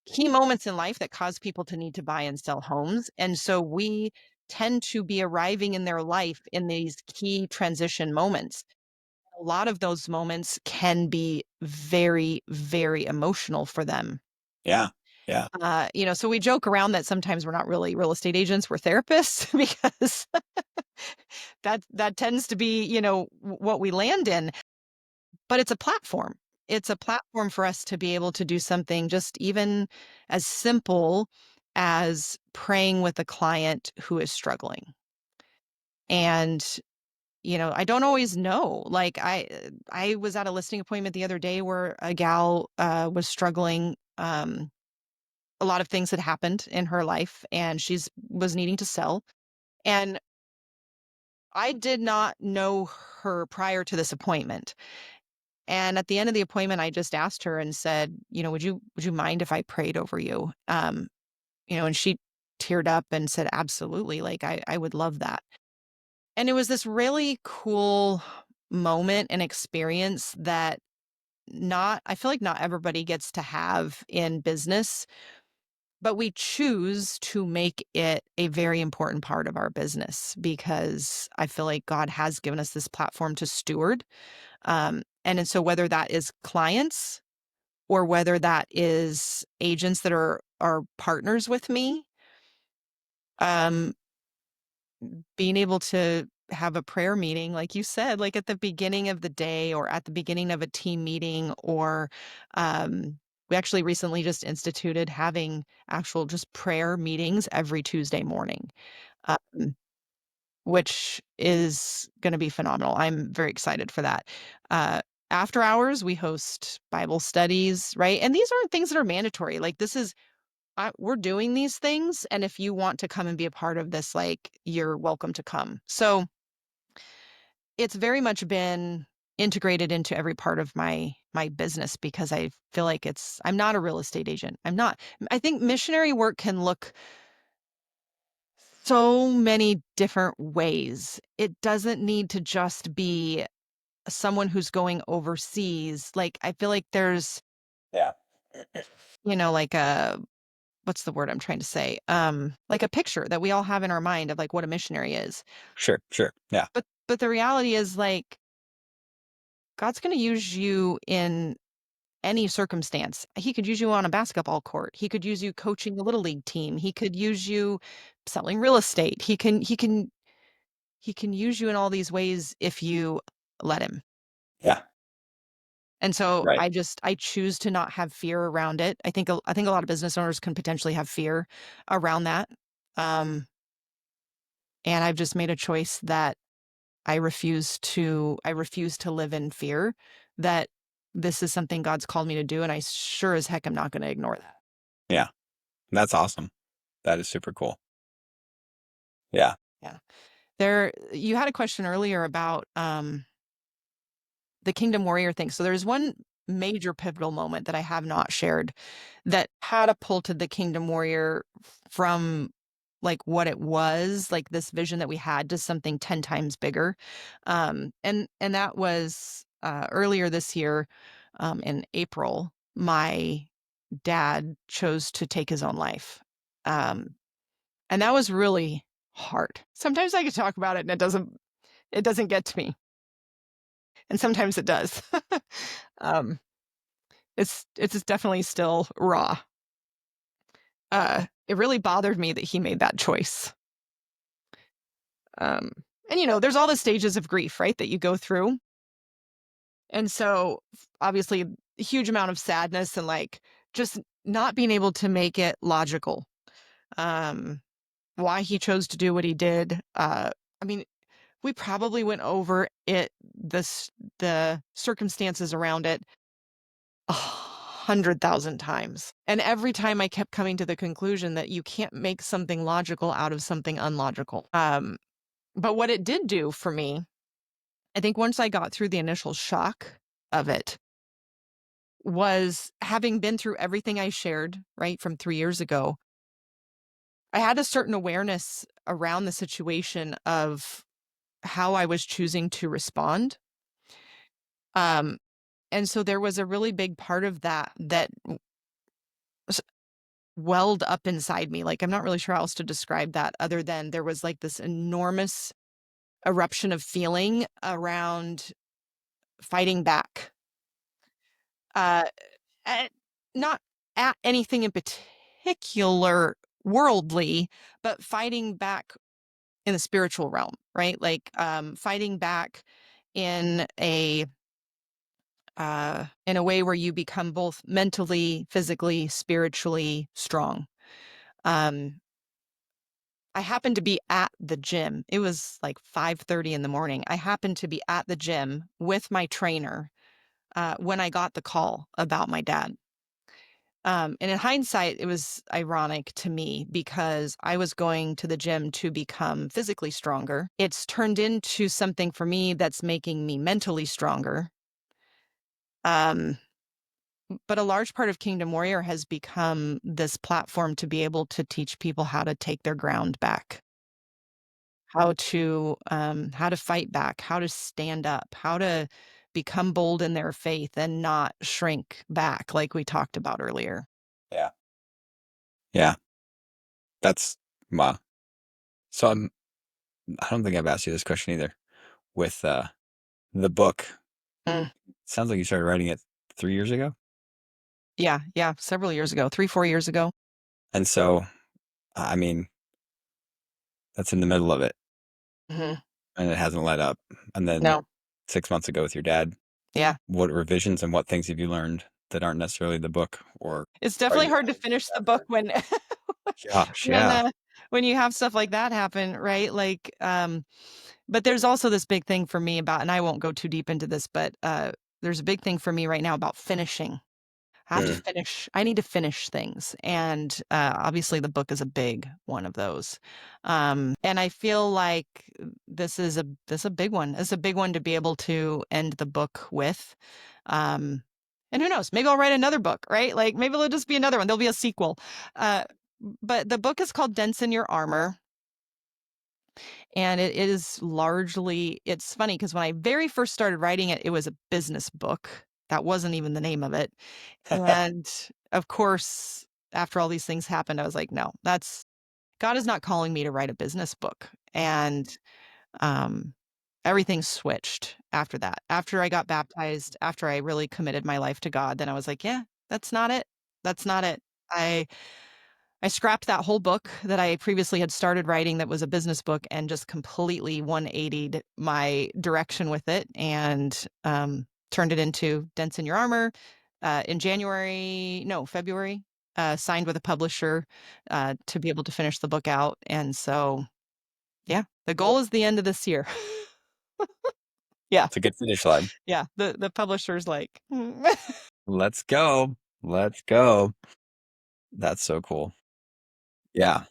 key moments in life that cause people to need to buy and sell homes. And so we tend to be arriving in their life in these key transition moments. A lot of those moments can be very, very emotional for them. Yeah. Yeah. So we joke around that sometimes we're not really real estate agents, we're therapists because that tends to be, what we land in. But it's a platform. It's a platform for us to be able to do something just even as simple as praying with a client who is struggling. And, I don't always know. Like I was at a listing appointment the other day where a gal was struggling. A lot of things had happened in her life and she's was needing to sell. And I did not know her prior to this appointment. And at the end of the appointment, I just asked her and said, would you mind if I prayed over you? And she teared up and said, absolutely. Like I would love that. And it was this really cool moment and experience that I feel like not everybody gets to have in business, but we choose to make it a very important part of our business because I feel like God has given us this platform to steward. And so whether that is clients or whether that is agents that are partners with me, um, being able to have a prayer meeting, like you said, like at the beginning of the day or at the beginning of a team meeting, or we actually recently just instituted having actual just prayer meetings every Tuesday morning, um, which is going to be phenomenal. I'm very excited for that. Uh, After hours, we host Bible studies, right? And these aren't things that are mandatory. Like this is we're doing these things, and if you want to come and be a part of this, like, you're welcome to come. So, it's very much been integrated into every part of my business because I feel like I'm not a real estate agent. I'm not. I think missionary work can look so many different ways. It doesn't need to just be someone who's going overseas. Like, I feel like there's, Yeah. like what's the word I'm trying to say? Like a picture that we all have in our mind of like what a missionary is. Sure. Sure. Yeah. But the reality is like God's going to use you in any circumstance. He could use you on a basketball court. He could use you coaching a little league team. He could use you selling real estate. He can use you in all these ways if you let him. Yeah. And so Right. I choose to not have fear around it. I think a lot of business owners can potentially have fear around that. Um, and I've just made a choice that I refuse to live in fear, that this is something God's called me to do, and I sure as heck am not gonna ignore that. Yeah. That's awesome. That is super cool. Yeah. Yeah. You had a question earlier about, the Kingdom Warrior thing. So there's one major pivotal moment that I have not shared that catapulted the Kingdom Warrior from like what it was, like this vision that we had, to something 10 times bigger. And that was earlier this year, in April, my dad chose to take his own life. Um, and that was really hard. Sometimes I could talk about it and it doesn't get to me. And sometimes it does. um, it's definitely still raw. It really bothered me that he made that choice. Um, and there's all the stages of grief, right, that you go through. And so obviously a huge amount of sadness and like just not being able to make it logical. Um, why he chose to do what he did. I mean, we probably went over it, the circumstances around it 100,000 times. And every time I kept coming to the conclusion that you can't make something logical out of something unlogical. But what it did do for me, I think once I got through the initial shock of it, was having been through everything I shared, right, from 3 years ago, I had a certain awareness around the situation of how I was choosing to respond. Um, and so there was a really big part of that that s welled up inside me, like, I'm not really sure how else to describe that other than there was, like, this enormous eruption of feeling around fighting back. Uh, at not at anything in particular worldly, but fighting back in the spiritual realm, right? Like, fighting back in a way where you become both mentally, physically, spiritually strong. Um, I happened to be at the gym. It was like 5:30 in the morning. I happened to be at the gym with my trainer when I got the call about my dad. And in hindsight, it was ironic to me because I was going to the gym to become physically stronger. It's turned into something for me that's making me mentally stronger. Um, but a large part of Kingdom Warrior has become this platform to be able to teach people how to take their ground back, how to fight back, how to stand up, how to become bold in their faith and not shrink back, like we talked about earlier. Yeah. Yeah. That's wow. So I don't think I've asked you this question either. With the book, Mm. sounds like you started writing it 3 years ago. Yeah, yeah, several years ago, 3, 4 years ago. And so, I mean, that's in the middle of it Mhm. and it hasn't let up. And then No. 6 months ago with your dad, Yeah. what revisions and what things have you learned that aren't necessarily the book? Or It's are definitely you hard to only in finish the book chapter? when Gosh, when, yeah. uh, when you have stuff like that happen, right? Like, but there's also this big thing for me about and I won't go too deep into this, but, there's a big thing for me right now about finishing. Mm, I need to finish things, and, obviously, the book is a big one of those. And I feel like this is a big one. It's a big one to be able to end the book with. Um, and who knows? Maybe I'll write another book, right? Like, maybe it'll just be another one. There'll be a sequel. Uh, but the book is called Dents in Your Armor, and it is largely it's funny because when I very first started writing it, it was a business book. That wasn't even the name of it. And, of course, after all these things happened, I was like, "No, that's God is not calling me to write a business book." And, um, everything switched after that. After I got baptized, after I really committed my life to God, then I was like, "Yeah, that's not it. That's not it." I I scrapped that whole book that I previously had started writing that was a business book and just completely 180'd my direction with it and, turned it into Dents in Your Armor, in February, signed with a publisher, to be able to finish the book out, and so, yeah, the goal is the end of this year. Yeah, it's a good finish line. yeah, the publisher's like, "Mm." Let's go. Let's go. That's so cool. Yeah.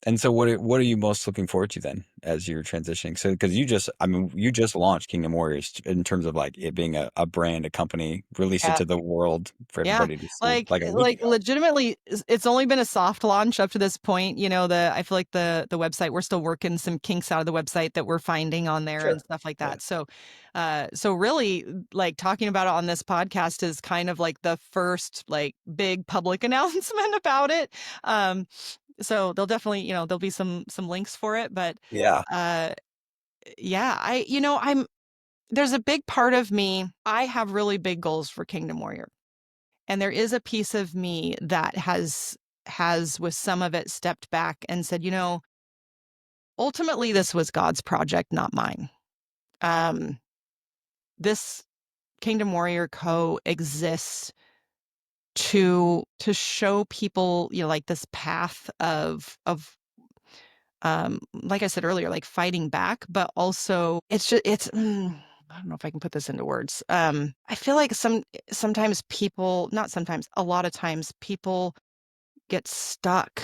And so what are you most looking forward to then as you're transitioning? So because you just launched Kingdom Warriors in terms of like it being a brand, a company, released it Yeah. to the world for Yeah, everybody to see like a week like, ago. legitimately, it's only been a soft launch up to this point, I feel like the website we're still working some kinks out of the website that we're finding on there and Sure. stuff like Yeah. that, so really, like, talking about it on this podcast is kind of like the first, like, big public announcement about it, so there'll definitely there'll be some links for it, but, Yeah. uh, yeah, I'm there's a big part of me I have really big goals for Kingdom Warrior. And there is a piece of me that has with some of it stepped back and said, ultimately this was God's project, not mine. Um, this Kingdom Warrior Co. exists to show people, like this path of like I said earlier, like fighting back, but also it's just I don't know if I can put this into words. I feel like sometimes people, not sometimes, a lot of times people get stuck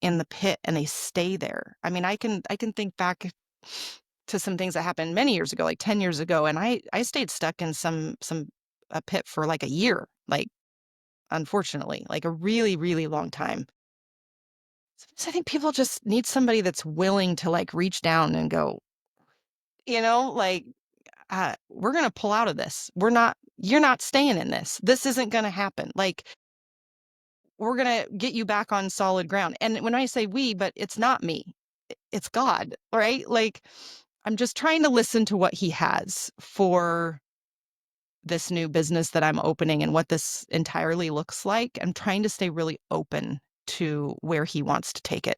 in the pit and they stay there. I mean, I can think back to some things that happened many years ago, like 10 years ago, and I stayed stuck in some a pit for like a year, like unfortunately, like a really, really long time. Sometimes I think people just need somebody that's willing to like reach down and go, like we're going to pull out of this. You're not staying in this. This isn't going to happen. Like, we're going to get you back on solid ground. And when I say we, but it's not me, it's God, right? Like, I'm just trying to listen to what he has for this new business that I'm opening and what this entirely looks like. I'm trying to stay really open to where he wants to take it.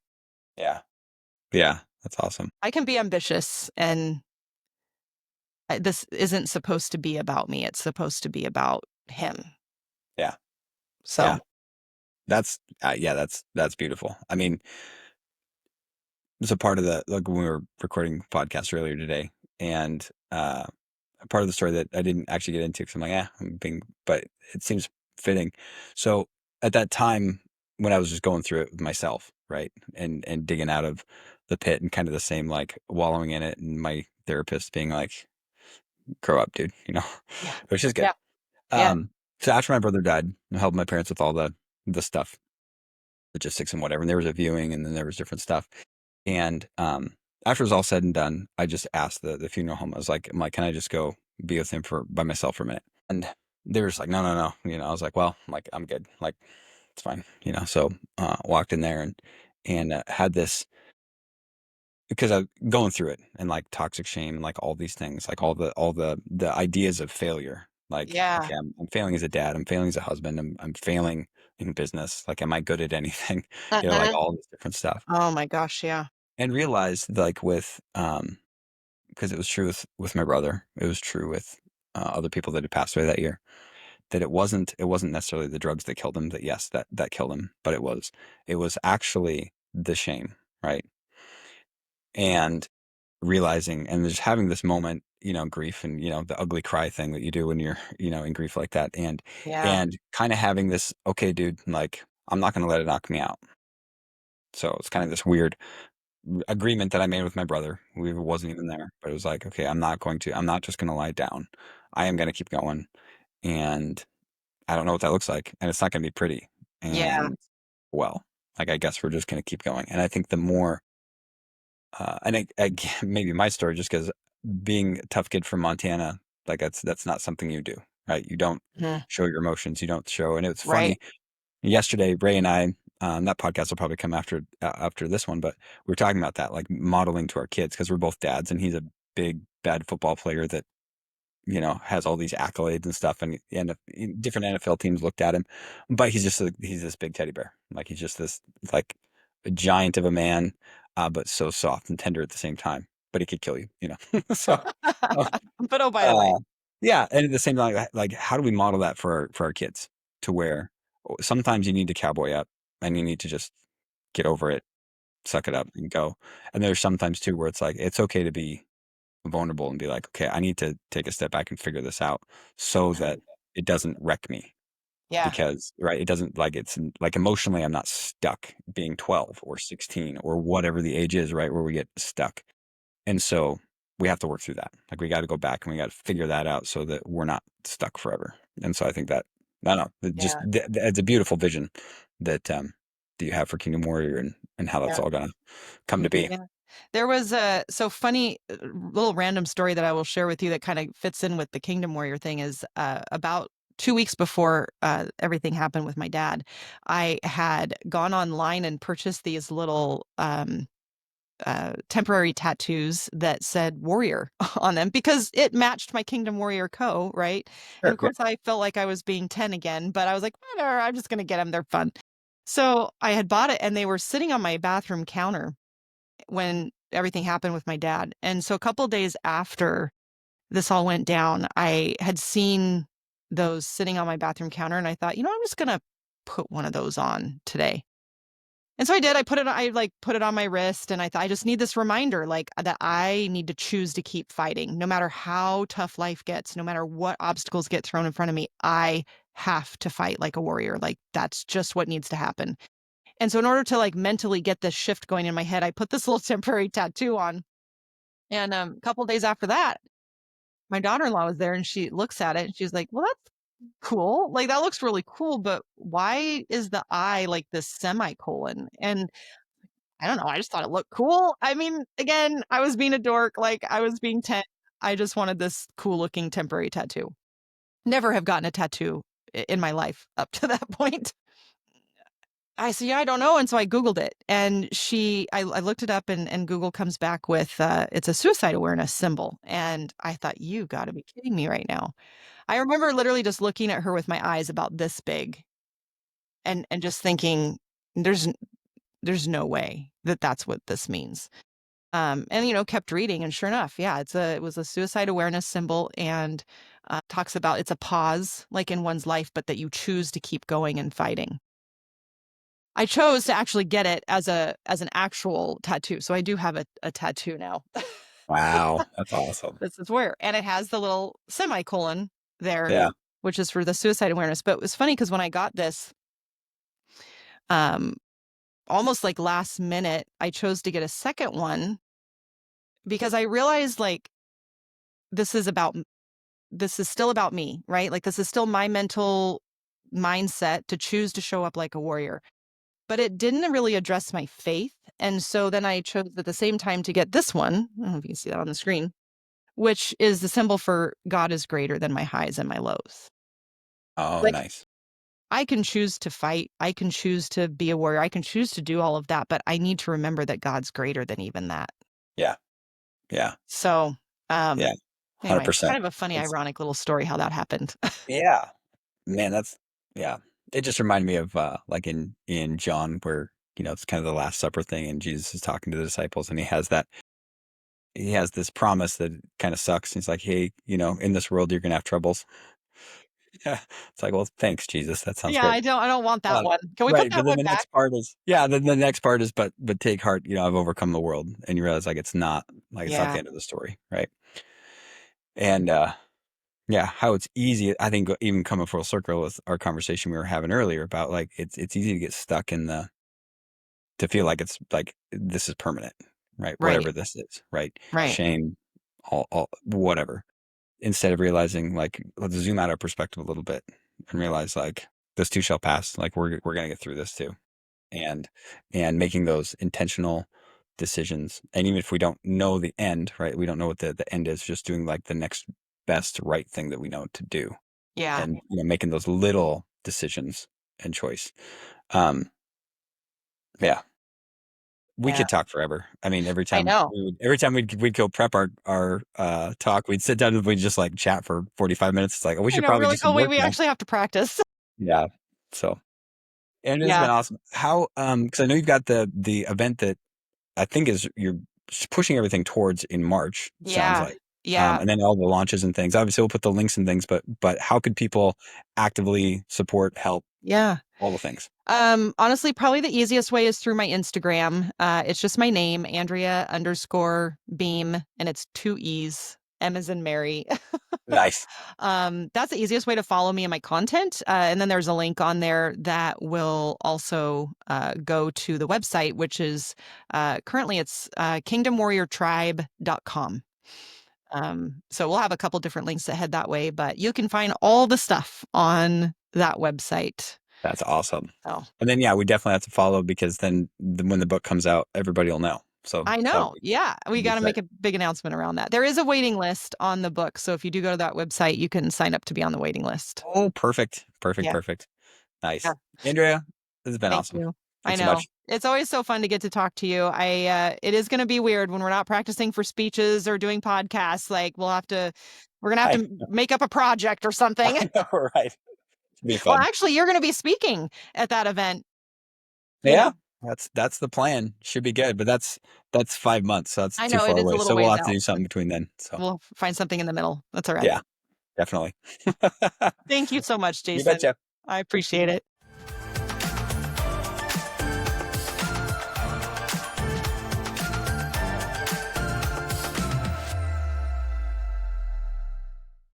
Yeah. Yeah. That's awesome. I can be ambitious, and this isn't supposed to be about me. It's supposed to be about him. Yeah. Yeah. So, Yeah, that's beautiful. I mean, it's a part of like when we were recording podcast earlier today, and a part of the story that I didn't actually get into because I'm like, but it seems fitting. So at that time when I was just going through it with myself, right, and digging out of the pit and kind of the same like wallowing in it, and my therapist being like, "Grow up, dude," yeah. which is good. Yeah. Yeah. Um, so after my brother died, I helped my parents with all the stuff, logistics and whatever. And there was a viewing, and then there was different stuff. And after it was all said and done, I just asked the funeral home. I'm like, can I just go be with him for by myself for a minute? And they were just like, no, no, no. I was like, well, like I'm good. Like it's fine. So walked in there and had this because I'm going through it and like toxic shame and like all these things, like all the ideas of failure. Like, Yeah. okay, I'm failing as a dad. I'm failing as a husband. I'm failing in business. Like, am I good at anything? Like Mhm. all this different stuff. Oh my gosh, yeah. And realized like because it was true with my brother. It was true with other people that had passed away that year. That it wasn't necessarily the drugs that killed him. That yes, that killed him, but it was actually the shame, right? And realizing and just having this moment, grief and the ugly cry thing that you do when you're in grief like that, and Yeah. and kind of having this, okay, dude, like I'm not going to let it knock me out. So it's kind of this weird agreement that I made with my brother. We wasn't even there, but it was like, okay, I'm not just going to lie down. I am going to keep going, and I don't know what that looks like, and it's not going to be pretty. Yeah. And well, like I guess we're just going to keep going. And I think the more maybe my story, just because being a tough kid from Montana, like that's not something you do, right? You don't Mhm. show your emotions. You don't show. And it was Right. funny. Yesterday, Ray and I, that podcast will probably come after this one, but we were talking about that, like modeling to our kids, because we're both dads, and he's a big bad football player that has all these accolades and stuff, and different NFL teams looked at him, but he's this big teddy bear, like he's just this like a giant of a man, but so soft and tender at the same time. But he could kill you. So, uh, But, oh, by the way. uh, yeah, and at the same time, like how do we model that for our kids to where sometimes you need to cowboy up and you need to just get over it, suck it up, and go. And there's sometimes too where it's like it's okay to be vulnerable and be like, okay, I need to take a step back and figure this out so that Mhm. it doesn't wreck me. Yeah. Because, right, it doesn't like it's like emotionally, I'm not stuck being 12 or 16 or whatever the age is, right, where we get stuck. And so we have to work through that. Like we got to go back and we got to figure that out so that we're not stuck forever. And so I think that, I don't know, Yeah. it's a beautiful vision that you have for Kingdom Warrior and how that's Yeah. all going to come to be. Yeah. There was a so funny little random story that I will share with you that kind of fits in with the Kingdom Warrior thing is about 2 weeks before everything happened with my dad, I had gone online and purchased these little temporary tattoos that said warrior on them because it matched my Kingdom Warrior right? And Sure. of Yeah. course, I felt like I was being 10 again, but I was like, whatever, I'm just going to get them. They're fun. So I had bought it and they were sitting on my bathroom counter when everything happened with my dad. And so a couple days after this all went down, I had seen those sitting on my bathroom counter and I thought, I'm just going to put one of those on today. And so I did. I like put it on my wrist, and I thought I just need this reminder, like that I need to choose to keep fighting, no matter how tough life gets, no matter what obstacles get thrown in front of me. I have to fight like a warrior. Like that's just what needs to happen. And so in order to like mentally get this shift going in my head, I put this little temporary tattoo on. And a couple days after that, my daughter-in-law was there and she looks at it and she's like, "Well, that's cool. Like that looks really cool, but why is the eye like this semicolon?" And I don't know. I just thought it looked cool. I mean, again, I was being a dork. Like I was being 10. I just wanted this cool looking temporary tattoo. Never have gotten a tattoo in my life up to that point. I said, "Yeah, I don't know." And so I Googled it and I looked it up and Google comes back with, it's a suicide awareness symbol. And I thought, you gotta be kidding me right now. I remember literally just looking at her with my eyes about this big and just thinking, there's, there's no way that that's what this means. And kept reading, and sure enough, yeah, it was a suicide awareness symbol, and talks about it's a pause, like in one's life, but that you choose to keep going and fighting. I chose to actually get it as an actual tattoo, so I do have a tattoo now. Wow, that's awesome. This is where, and it has the little semicolon there, Yeah. which is for the suicide awareness. But it was funny because when I got this, um, almost like last minute, I chose to get a second one because I realized like this is about this is still about me, right? Like this is still my mental mindset to choose to show up like a warrior. But it didn't really address my faith. And so then I chose at the same time to get this one. I don't know if you can see that on the screen, which is the symbol for God is greater than my highs and my lows. Oh, Like nice. I can choose to fight, I can choose to be a warrior, I can choose to do all of that, but I need to remember that God's greater than even that. Yeah. Yeah. So, Yeah. anyway, 100%. kind of a funny, It's ironic little story how that happened. yeah. Man, that's yeah. It just reminded me of, like in John where, it's kind of the Last Supper thing and Jesus is talking to the disciples and he has this promise that kind of sucks. He's like, "Hey, in this world you're gonna have troubles." Yeah. It's like, "Well, thanks, Jesus. That sounds Yeah, great." I don't want that Um, one. Can we put right, but that then one the back? next part is yeah, then the next part is, "But take heart, I've overcome the world." And you realize, it's not Yeah, the end of the story, right? And, yeah, how it's easy I think even coming full circle with our conversation we were having earlier about, like, it's easy to get stuck to feel like it's like, this is permanent, right? right, Whatever this is, right? right. Shame, all whatever. Instead of realizing, like, let's zoom out our perspective a little bit and realize, like, this too shall pass, like, we're gonna get through this too. And making those intentional decisions, and even if we don't know the end, right? We don't know what the end is, just doing, like, the next best right thing that we know to do, Yeah, and, making those little decisions and choice. Um, yeah. We yeah. could talk forever. I mean, I know. every time we'd go prep our, talk, we'd sit down and we'd just, like, chat for 45 minutes. It's like, "Oh, we I should know, probably we're do like, some "Oh, wait, work we now." actually have to practice." Yeah. So and it's Yeah, been awesome. How, because I know you've got the event that I think is you're pushing everything towards in March, sounds yeah, like. yeah, And then all the launches and things. Obviously, we'll put the links and things, but how could people actively support, help, yeah. all the things? Honestly, probably the easiest way is through my Instagram. It's just my name, Andrea_Beem, and it's two E's. M as in Mary. Nice. That's the easiest way to follow me and my content. And then there's a link on there that will also go to the website, which is currently it's kingdomwarriortribe.com. So we'll have a couple different links that head that way, but you can find all the stuff on that website. That's awesome. Oh, And then, yeah, we definitely have to follow because then when the book comes out, everybody will know. So I that'll know. Yeah, we be got to make exciting. a big announcement around that. There is a waiting list on the book, so if you do go to that website, you can sign up to be on the waiting list. Oh, perfect. Perfect, Yeah. perfect. Yeah. Nice. Andrea, this has been Thank awesome. you. I Thanks so know. much. It's always so fun to get to talk to you. It is going to be weird when we're not practicing for speeches or doing podcasts. Like we're going to have I to make up a project or something. I know, right? It'll be Well, fun. actually, you're going to be speaking at that event, you Yeah, know. that's the plan. Should be good, but that's 5 months, so that's I too know it far is a away. little So we'll ways have to out, do but something between then. So, we'll find something in the middle. That's all right. yeah, definitely. Thank you so much, You Jason. betcha. I appreciate it.